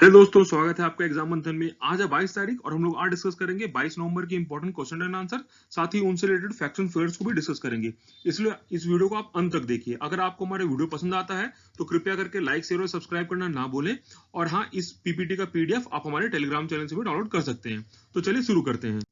Hello दोस्तों, स्वागत है आपका एग्जाम मंथन में। आज है 22 तारीख और हम लोग आज डिस्कस करेंगे 22 नवंबर के इंपॉर्टेंट क्वेश्चन एंड आंसर, साथ ही उनसे रिलेटेड फैक्ट्स एंड फिगर्स को भी डिस्कस करेंगे। इसलिए इस वीडियो को आप अंत तक देखिए। अगर आपको हमारा वीडियो पसंद आता है तो कृपया करके लाइक शेयर और सब्सक्राइब करना ना भूलें। और हाँ, इस पीपीटी का पीडीएफ आप हमारे टेलीग्राम चैनल से भी डाउनलोड कर सकते हैं। तो चलिए शुरू करते हैं।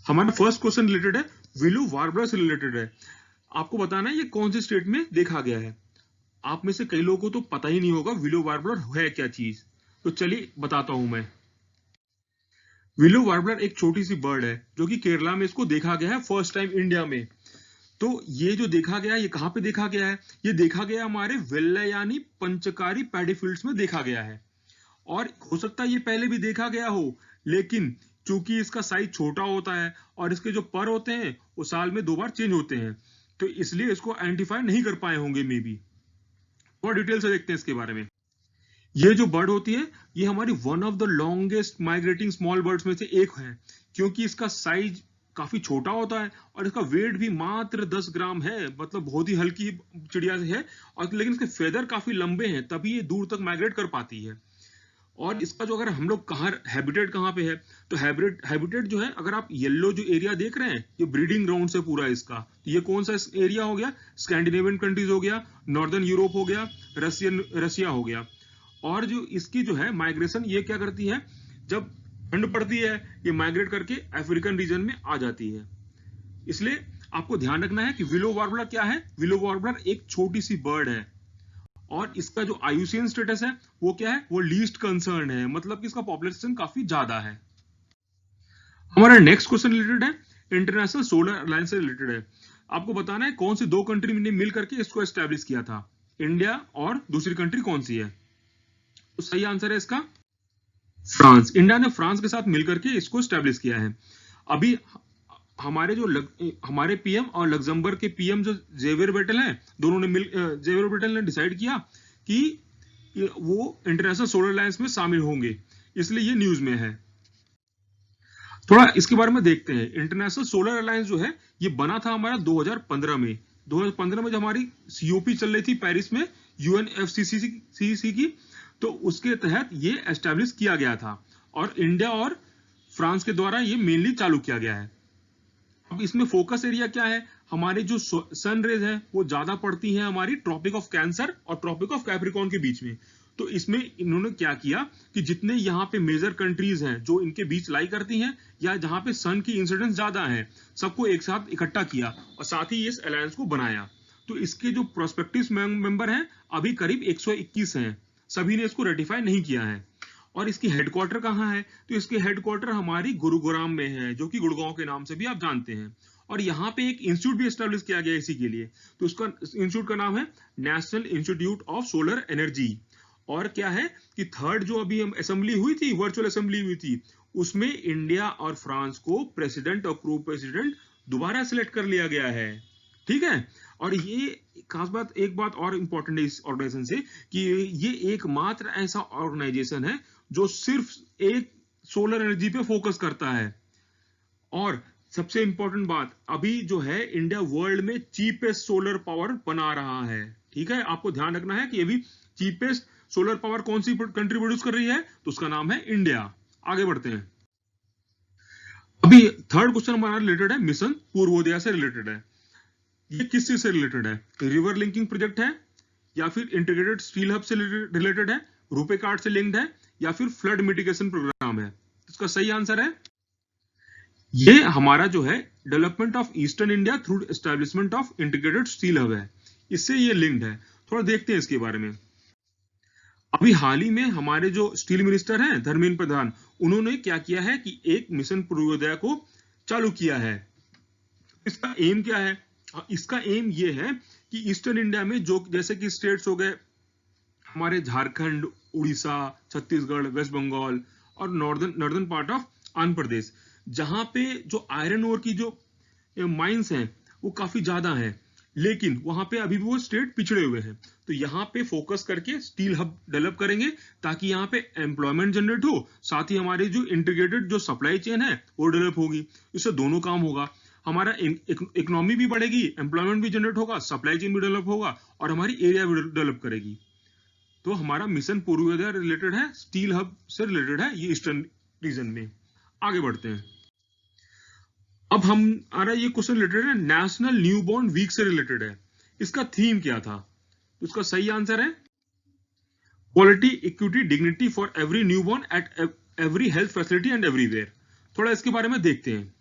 हमारा फर्स्ट क्वेश्चन रिलेटेड है, विलू वार्बलर से रिलेटेड है। आपको बताना है ये कौन से स्टेट में देखा गया है। आप में से कई लोगों को तो पता ही नहीं होगा विलो वार्बलर है क्या चीज। तो चलिए बताता हूं मैं। विलो वार्बलर एक छोटी सी बर्ड है जो कि केरला में इसको देखा गया है फर्स्ट टाइम इंडिया में। तो ये जो देखा गया है, ये कहां पे देखा गया है? ये देखा गया हमारे वेल्लयानी पंचकारी पैडी फील्ड्स में देखा गया है। और हो सकता है ये पहले भी देखा गया हो, लेकिन चूंकि इसका साइज छोटा होता है और इसके जो पर होते हैं वो साल में 2 बार चेंज होते हैं, तो इसलिए इसको आइडेंटिफाई नहीं कर पाए होंगे मे बी। और डिटेल से देखते हैं इसके बारे में। ये जो बर्ड होती है ये हमारी one of the longest migrating small birds में से एक है, क्योंकि इसका साइज काफी छोटा होता है और इसका वेट भी मात्र 10 ग्राम है। मतलब बहुत ही हल्की चिड़िया है। और लेकिन इसके फेदर काफी लंबे हैं, तभी ये दूर तक माइग्रेट कर पाती है। और इसका जो, अगर हम लोग कहाँ हैबिटेट कहाँ पे है, तो हैबिटेट जो है, अगर आप येलो जो एरिया देख रहे हैं, ये ब्रीडिंग ग्राउंड से पूरा इसका, तो ये कौन सा एरिया हो गया? स्कैंडिनेवियन कंट्रीज हो गया, नॉर्दर्न यूरोप हो गया, रसिया हो गया। और जो इसकी जो है माइग्रेशन, ये क्या करती है, जब ठंड पड़ती है ये माइग्रेट करके अफ्रीकन रीजन में आ जाती है। इसलिए आपको ध्यान रखना है कि विलो वार्बलर क्या है। विलो वार्बलर एक छोटी सी बर्ड है और इसका जो आईयूसीएन स्टेटस है वो क्या है? वो लीस्ट कंसर्न है, मतलब कि इसका पॉपुलेशन काफी ज्यादा है। हमारा नेक्स्ट क्वेश्चन रिलेटेड है, इंटरनेशनल सोलर अलायंस से रिलेटेड है। आपको बताना है कौन सी दो कंट्री ने मिल करके इसको एस्टेब्लिश किया था। इंडिया और दूसरी कंट्री कौन सी है? तो सही आंसर है इसका फ्रांस। इंडिया ने फ्रांस के साथ मिलकर के इसको एस्टेब्लिश किया है। अभी हमारे जो हमारे पीएम और लग्जमबर्ग के पीएम जो जेवियर बेटल हैं, दोनों ने जेवियर बेटल ने डिसाइड किया कि वो इंटरनेशनल सोलर अलायंस में शामिल होंगे, इसलिए ये न्यूज में है। थोड़ा इसके बारे में देखते हैं। इंटरनेशनल सोलर अलायंस जो है ये बना था हमारा 2015 में। 2015 में जब हमारी सीओपी चल रही थी पेरिस में यूएनएफसीसीसी की, तो उसके तहत ये एस्टेब्लिश किया गया था और इंडिया और फ्रांस के द्वारा ये मेनली चालू किया गया है। अब इसमें फोकस एरिया क्या है? हमारे जो सन रेज है वो ज्यादा पड़ती है हमारी ट्रॉपिक ऑफ कैंसर और ट्रॉपिक ऑफ कैप्रिकॉर्न के बीच में। तो इसमें इन्होंने क्या किया कि जितने यहाँ पे मेजर कंट्रीज हैं जो इनके बीच लाई करती हैं या जहां पे सन की इंसिडेंस ज्यादा है, सबको एक साथ इकट्ठा किया और साथ ही इस अलायंस को बनाया। तो इसके जो प्रोस्पेक्टिव मेंबर हैं अभी करीब 121 हैं, सभी ने इसको रेटिफाई नहीं किया है। और इसकी हेडक्वार्टर कहाँ है? तो इसके हेडक्वार्टर हमारी गुरुग्राम में है, जो कि गुड़गांव के नाम से भी आप जानते हैं। और यहाँ पे एक इंस्टीट्यूट भी एस्टेब्लिश किया गया इसी के लिए। तो उसका इंस्टीट्यूट का नाम है national institute of solar energy. और क्या है कि थर्ड जो अभी असेंबली हुई थी, वर्चुअल असेंबली हुई थी, उसमें इंडिया और फ्रांस को प्रेसिडेंट और को प्रेसिडेंट दोबारा सिलेक्ट कर लिया गया है। ठीक है। और ये खास बात, एक बात और इंपॉर्टेंट है इस ऑर्गेनाइजेशन से कि ये एकमात्र ऐसा ऑर्गेनाइजेशन है जो सिर्फ एक सोलर एनर्जी पे फोकस करता है। और सबसे इंपॉर्टेंट बात, अभी जो है इंडिया वर्ल्ड में चीपेस्ट सोलर पावर बना रहा है। ठीक है, आपको ध्यान रखना है कि अभी चीपेस्ट सोलर पावर कौन सी कंट्री प्रोड्यूस कर रही है, तो उसका नाम है इंडिया। आगे बढ़ते हैं। अभी थर्ड क्वेश्चन हमारा रिलेटेड है, मिशन पूर्वोदय से रिलेटेड है। ये किस चीज से रिलेटेड है? रिवर लिंकिंग प्रोजेक्ट है, या फिर इंटीग्रेटेड स्टील हब से रिलेटेड है, रुपे कार्ड से लिंक्ड है, या फिर फ्लड मिटिगेशन प्रोग्राम है? इसका सही आंसर है ये हमारा जो है development of eastern India through establishment of integrated steel hub है, इससे ये लिंक्ड है। थोड़ा देखते हैं इसके बारे में। अभी हाल ही में हमारे जो स्टील मिनिस्टर हैं धर्मेंद्र प्रधान, उन्होंने क्या किया है कि एक मिशन पूर्वोदय को चालू किया है। इसका एम क्या है? इसका एम ये है कि ईस्टर्न इंडिया में जो जैसे कि स्टेट्स हो गए हमारे झारखंड, उड़ीसा, छत्तीसगढ़, वेस्ट बंगाल और northern part of Andhra Pradesh, जहां पे जो आयरन ओर की जो माइंस हैं वो काफी ज्यादा है, लेकिन वहां पे अभी भी वो स्टेट पिछड़े हुए हैं। तो यहाँ पे फोकस करके स्टील हब डेवलप करेंगे ताकि यहाँ पे एम्प्लॉयमेंट जनरेट हो, साथ ही हमारी जो इंटीग्रेटेड जो सप्लाई चेन है वो डेवलप होगी। इससे दोनों काम होगा, हमारा इकोनॉमी भी बढ़ेगी, एम्प्लॉयमेंट भी जनरेट होगा, सप्लाई चेन भी डेवलप होगा और हमारी एरिया भी डेवलप करेगी। तो हमारा मिशन पूर्वोदय रिलेटेड है, स्टील हब से रिलेटेड है, ये ईस्टर्न रीजन में। आगे बढ़ते हैं। अब हम आ रहा है ये क्वेश्चन रिलेटेड है नेशनल न्यूबॉर्न वीक से रिलेटेड है। इसका थीम क्या था? तो इसका सही आंसर है quality, equity, dignity for every newborn at every health facility and everywhere. थोड़ा इसके बारे में देखते हैं।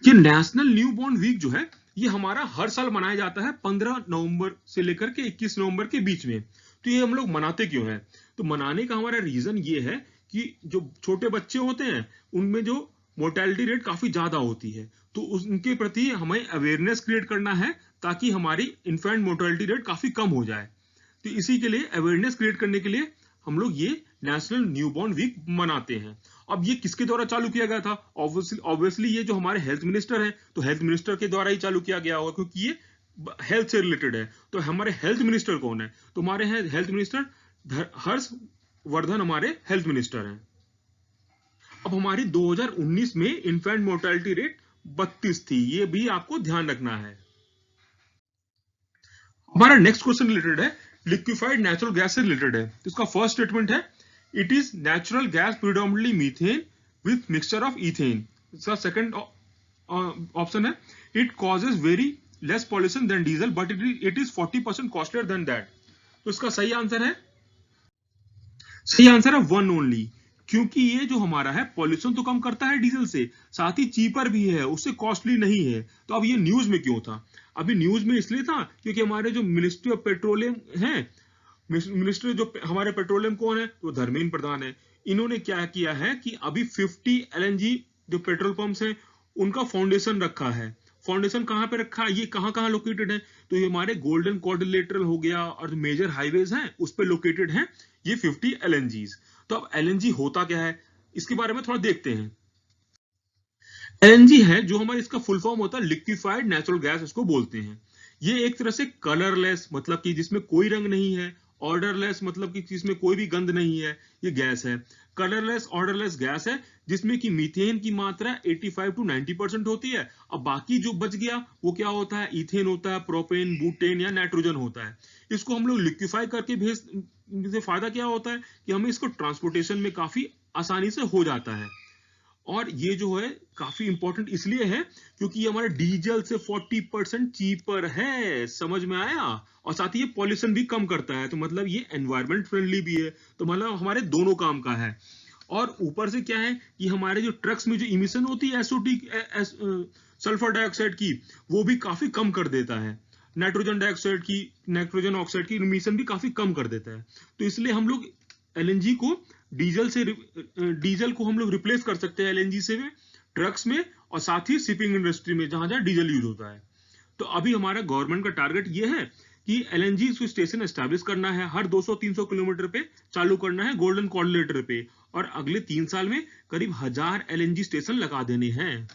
ये नेशनल न्यूबॉर्न वीक जो है ये हमारा हर साल मनाया जाता है 15 नवंबर से लेकर के 21 नवंबर के बीच में। तो ये हम लोग मनाते क्यों हैं? तो मनाने का हमारा रीजन ये है कि जो छोटे बच्चे होते हैं उनमें जो मोर्टेलिटी रेट काफी ज्यादा होती है, तो उनके प्रति हमें अवेयरनेस क्रिएट करना है ताकि हमारी इन्फेंट मोर्टेलिटी रेट काफी कम हो जाए। तो इसी के लिए अवेयरनेस क्रिएट करने के लिए हम लोग ये नेशनल न्यूबॉर्न वीक मनाते हैं। अब ये किसके द्वारा चालू किया गया था? ऑब्वियसली ये जो हमारे हेल्थ मिनिस्टर हैं, तो हेल्थ मिनिस्टर के द्वारा ही चालू किया गया होगा क्योंकि ये हेल्थ से रिलेटेड है। तो हमारे हेल्थ मिनिस्टर कौन है? तो हमारे हैं हेल्थ मिनिस्टर हर्षवर्धन, हमारे हेल्थ मिनिस्टर हैं। अब हमारी 2019 में इन्फेंट मोर्टेलिटी रेट 32 थी, ये भी आपको ध्यान रखना है। हमारा नेक्स्ट क्वेश्चन रिलेटेड है लिक्विफाइड नेचुरल गैस से रिलेटेड है। तो इसका फर्स्ट स्टेटमेंट है it is natural gas predominantly methane with mixture of ethane. इसका सेकंड ऑप्शन है it causes very less pollution than diesel but it is 40% costlier than that. तो इसका सही आंसर है वन ओनली, क्योंकि ये जो हमारा है पॉल्यूशन तो कम करता है डीजल से, साथ ही चीपर भी है, उससे कॉस्टली नहीं है। तो अब ये न्यूज में क्यों था? अभी न्यूज में इसलिए था क्योंकि हमारे जो मिनिस्ट्री ऑफ पेट्रोलियम है, मिनिस्टर जो हमारे पेट्रोलियम कौन है? तो धर्मेंद्र प्रधान है। इन्होंने क्या किया है कि अभी 50 एलएनजी जो पेट्रोल पंप्स हैं उनका फाउंडेशन रखा है। फाउंडेशन कहां पे रखा है? ये कहां कहां लोकेटेड है? तो ये हमारे गोल्डन क्वाड्रिलेटरल हो गया और मेजर हाईवेज हैं उस पे लोकेटेड है ये 50 एलएनजीज। तो अब एलएनजी होता क्या है इसके बारे में थोड़ा देखते हैं। एलएनजी है जो हमारा इसका फुल फॉर्म होता है लिक्विफाइड नेचुरल गैस, इसको बोलते हैं। ये एक तरह से कलरलेस, मतलब कि जिसमें कोई रंग नहीं है, ऑर्डरलेस मतलब कि जिसमें कोई भी गंध नहीं है, ये गैस है। कलरलेस ऑर्डरलेस गैस है जिसमें कि मीथेन की मात्रा 85 to 90% होती है। अब बाकी जो बच गया वो क्या होता है? इथेन होता है, प्रोपेन, बुटेन या नाइट्रोजन होता है। इसको हम लोग लिक्विफाई करके भेज से फायदा क्या होता है कि हमें इसको ट्रांसपोर्टेशन में काफी आसानी से हो जाता है। और ये जो है काफी इंपॉर्टेंट इसलिए है क्योंकि ये हमारे डीजल से 40% चीपर है। समझ में आया? और साथ ही ये पॉल्यूशन भी कम करता है, तो मतलब ये एनवायरमेंट फ्रेंडली भी है। तो मतलब हमारे दोनों काम का है। और ऊपर से क्या है कि हमारे जो ट्रक्स में जो इमिशन होती है एसओटी सल्फर डाइऑक्साइड की, वो भी काफी कम कर देता है। नाइट्रोजन ऑक्साइड की इमिशन भी काफी कम कर देता है। तो इसलिए हम लोग एलएनजी को डीजल को हम लोग रिप्लेस कर सकते हैं एलएनजी से ट्रक्स में, और साथ ही शिपिंग इंडस्ट्री में जहां जहां डीजल यूज होता है। तो अभी हमारा गवर्नमेंट का टारगेट ये है कि एलएनजी स्टेशन एस्टैब्लिश करना है, हर 200-300 किलोमीटर पे चालू करना है गोल्डन क्वाड्रिलेटरल पे, और अगले 3 साल में करीब 1000 एलएनजी स्टेशन लगा देने हैं।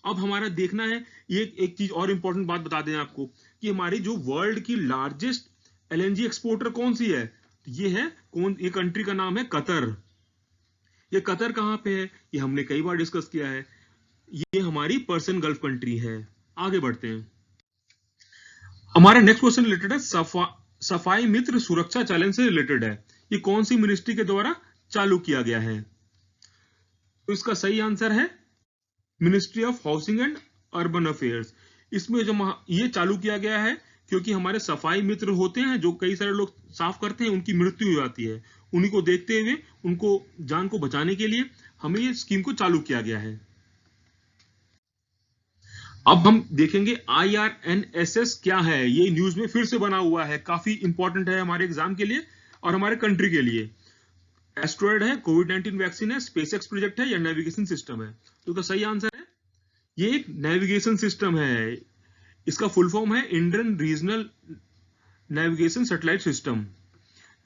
अब हमारा देखना है, ये एक चीज और इंपॉर्टेंट बात बता दें आपको कि हमारी जो वर्ल्ड की लार्जेस्ट एलएनजी एक्सपोर्टर कौन सी है? ये है ये कंट्री का नाम है कतर। ये कतर कहां पे है? ये हमने कई बार डिस्कस किया है। ये हमारी पर्शियन गल्फ कंट्री है। आगे बढ़ते हैं। हमारा नेक्स्ट क्वेश्चन रिलेटेड है सफाई मित्र सुरक्षा चैलेंज से रिलेटेड है। ये कौन सी मिनिस्ट्री के द्वारा चालू किया गया है? तो इसका सही आंसर है ministry of housing and urban affairs. इसमें जो ये चालू किया गया है क्योंकि हमारे सफाई मित्र होते हैं जो कई सारे लोग साफ करते हैं, उनकी मृत्यु हो जाती है। उन्हीं को देखते हुए उनको जान को बचाने के लिए हमें ये स्कीम को चालू किया गया है। अब हम देखेंगे IRNSS क्या है। ये न्यूज में फिर से बना हुआ है, काफी इंपॉर्टेंट है हमारे एग्जाम के लिए और हमारे कंट्री के लिए। एस्ट्रॉयड है, कोविड-19 वैक्सीन है, स्पेसएक्स प्रोजेक्ट है या नेविगेशन सिस्टम है? तो इसका सही आंसर है ये एक नेविगेशन सिस्टम है। इसका फुल फॉर्म है Indian regional navigation satellite system.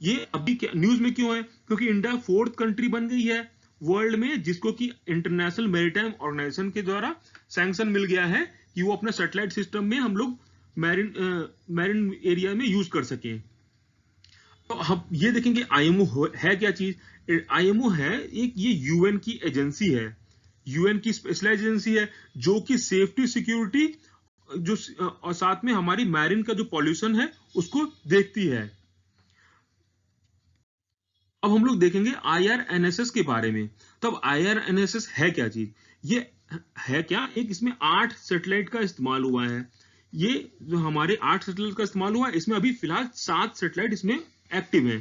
ये अभी न्यूज में क्यों है? क्योंकि इंडिया 4th कंट्री बन गई है वर्ल्ड में जिसको कि इंटरनेशनल मैरीटाइम ऑर्गेनाइजेशन के द्वारा सैंक्शन मिल गया है कि वो अपना सैटेलाइट सिस्टम में हम लोग मैरिन एरिया में यूज कर सकें। तो हम ये देखेंगे आईएमओ है क्या चीज। आईएमओ है एक ये यूएन की एजेंसी है, यूएन की स्पेशलाइज एजेंसी है जो कि सेफ्टी सिक्योरिटी जो और साथ में हमारी मैरिन का जो पॉल्यूशन है उसको देखती है। अब हम लोग देखेंगे IRNSS के बारे में। तो अब IRNSS है क्या चीज? ये है क्या, एक इसमें 8 सैटेलाइट का इस्तेमाल हुआ है। ये जो हमारे 8 सैटेलाइट का इस्तेमाल हुआ है, इसमें अभी फिलहाल 7 सैटेलाइट इसमें एक्टिव हैं।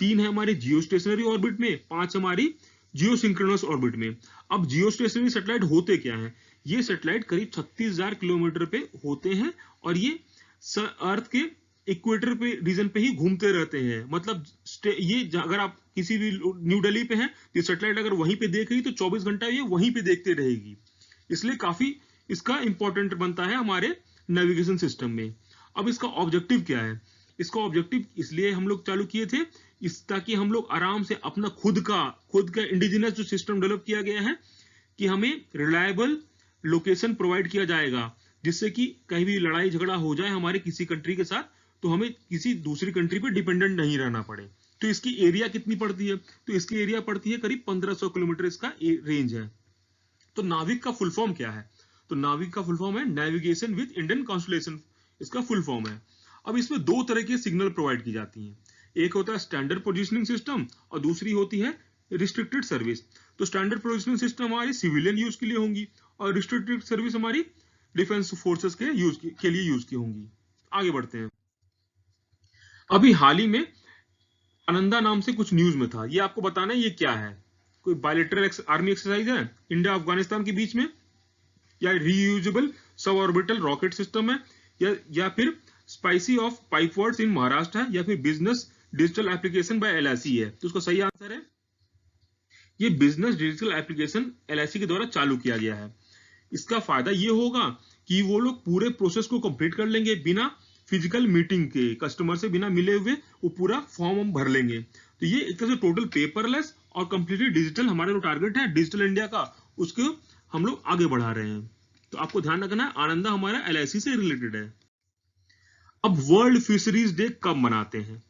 3 है हमारे जियो स्टेशनरी ऑर्बिट में, 5 हमारी जियो सिंक्रोनस ऑर्बिट में। अब जियो स्टेशनरी सैटेलाइट होते क्या हैं? ये सैटेलाइट करीब 36,000 किलोमीटर पे होते हैं और ये अर्थ के इक्वेटर पे रीजन पे ही घूमते रहते हैं। मतलब ये अगर आप किसी भी न्यू दिल्ली पे हैं, ये सैटेलाइट अगर वहीं पे देख रही तो 24 घंटा ये वहीं पे देखते रहेगी। इसलिए काफी इसका इंपॉर्टेंट बनता है हमारे नेविगेशन सिस्टम में। अब इसका ऑब्जेक्टिव क्या है? इसका ऑब्जेक्टिव इसलिए हम लोग चालू किए थे ताकि हम लोग आराम से अपना खुद का इंडिजिनस जो सिस्टम डेवलप किया गया है कि हमें रिलायबल लोकेशन प्रोवाइड किया जाएगा, जिससे कि कहीं भी लड़ाई झगड़ा हो जाए हमारे किसी कंट्री के साथ तो हमें किसी दूसरी कंट्री पे डिपेंडेंट नहीं रहना पड़े। तो इसकी एरिया कितनी पड़ती है? तो इसकी एरिया पड़ती है करीब 1500 किलोमीटर इसका रेंज है। तो नाविक का फुल फॉर्म क्या है? तो नाविक का फुल फॉर्म है नेविगेशन विद इंडियन कॉन्स्टलेशन, इसका फुल फॉर्म है। अब इसमें 2 तरह के सिग्नल प्रोवाइड की जाती हैं। एक होता है स्टैंडर्ड पोजीशनिंग सिस्टम और दूसरी होती है रिस्ट्रिक्टेड सर्विस। तो स्टैंडर्ड पोजीशनिंग सिस्टम हमारी सिविलियन यूज के लिए होंगी और रिस्ट्रिक्टेड सर्विस हमारी डिफेंस फोर्सेस के लिए यूज की होंगी। आगे बढ़ते हैं। अभी हाल ही में आनंदा नाम से कुछ न्यूज में था, ये आपको बताना है ये क्या है। कोई बायलैटरल आर्मी एक्सरसाइज है इंडिया अफगानिस्तान के बीच में, या reusable sub orbital rocket system है, या फिर स्पाइसी ऑफ पाइपवर्ड्स इन महाराष्ट्र है, या फिर business digital application by LIC है। तो उसका सही आंसर है ये बिजनेस डिजिटल एप्लीकेशन LIC के द्वारा चालू किया गया है। इसका फायदा ये होगा कि वो लोग पूरे प्रोसेस को कंप्लीट कर लेंगे बिना फिजिकल मीटिंग के, कस्टमर से बिना मिले हुए वो पूरा फॉर्म हम भर लेंगे। तो ये एक तरह से टोटल पेपरलेस और कंप्लीटली डिजिटल हमारा जो टारगेट है डिजिटल इंडिया का, उसको हम लोग आगे बढ़ा रहे हैं। तो आपको ध्यान रखना है आनंदा हमारा LIC से रिलेटेड है। अब वर्ल्ड फिशरीज डे कब मनाते हैं?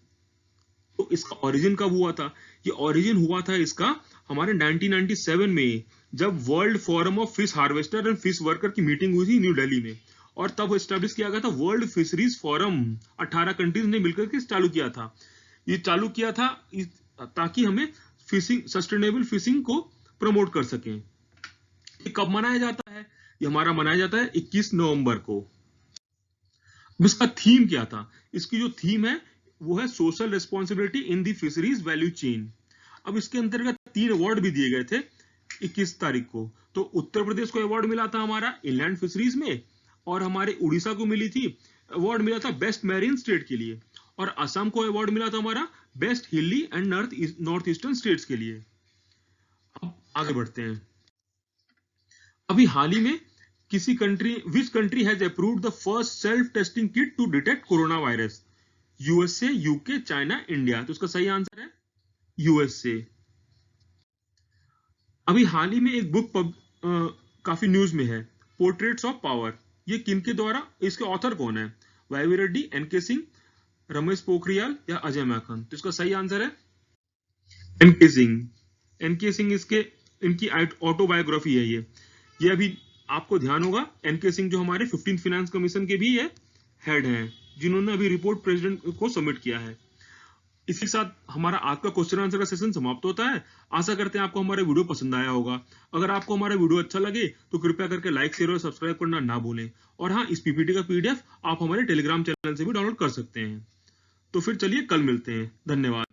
तो इसका ओरिजिन कब हुआ था? ये ओरिजिन हुआ था इसका हमारे 1997 में, जब world forum of fish harvester and fish worker की मीटिंग हुई थी न्यू दिल्ली में, और तब एस्टेब्लिश किया गया था वर्ल्ड फिशरीज फोरम। 18 कंट्रीज ने मिलकर के चालू किया था। ये चालू किया था ताकि हमें फिशिंग, सस्टेनेबल फिशिंग को प्रमोट कर सकें। ये कब मनाया जाता है? ये हमारा मनाया जाता है 21 नवंबर को। इसका थीम क्या था? इसकी जो थीम है वो है social responsibility in the fisheries value chain. अब इसके अंतर्गत 3 अवार्ड भी दिए गए थे 21 तारीख को। तो उत्तर प्रदेश को अवार्ड मिला था हमारा इनलैंड फिशरीज में, और हमारे उड़ीसा को मिली थी अवार्ड मिला था बेस्ट मैरीन स्टेट के लिए, और असम को अवार्ड मिला था हमारा बेस्ट हिली एंड नॉर्थ ईस्टर्न स्टेट्स के लिए। अब आगे बढ़ते हैं। अभी हाल ही में which country has approved the first self testing kit to detect corona virus? USA, UK, China, India. तो इसका सही आंसर है USA। अभी हाल ही में एक बुक काफी न्यूज में है, पोर्ट्रेट्स ऑफ पावर। ये किनके द्वारा, इसके ऑथर कौन है? वाईवी रेड्डी, NK सिंह, रमेश पोखरियाल या अजय माकन? तो इसका सही आंसर है NK सिंह। NK सिंह इनकी ऑटोबायोग्राफी है ये अभी आपको ध्यान होगा NK सिंह जो हमारे 15th फाइनेंस कमीशन के भी हेड हैं, जिन्होंने अभी रिपोर्ट प्रेसिडेंट को सबमिट किया है। इसी के साथ हमारा आज का क्वेश्चन आंसर का सेशन समाप्त होता है। आशा करते हैं आपको हमारा वीडियो पसंद आया होगा। अगर आपको हमारा वीडियो अच्छा लगे तो कृपया करके लाइक, शेयर और सब्सक्राइब करना ना भूलें। और हाँ, इस PPT का PDF आप हमारे टेलीग्राम चैनल से भी डाउनलोड कर सकते हैं। तो फिर चलिए कल मिलते हैं। धन्यवाद।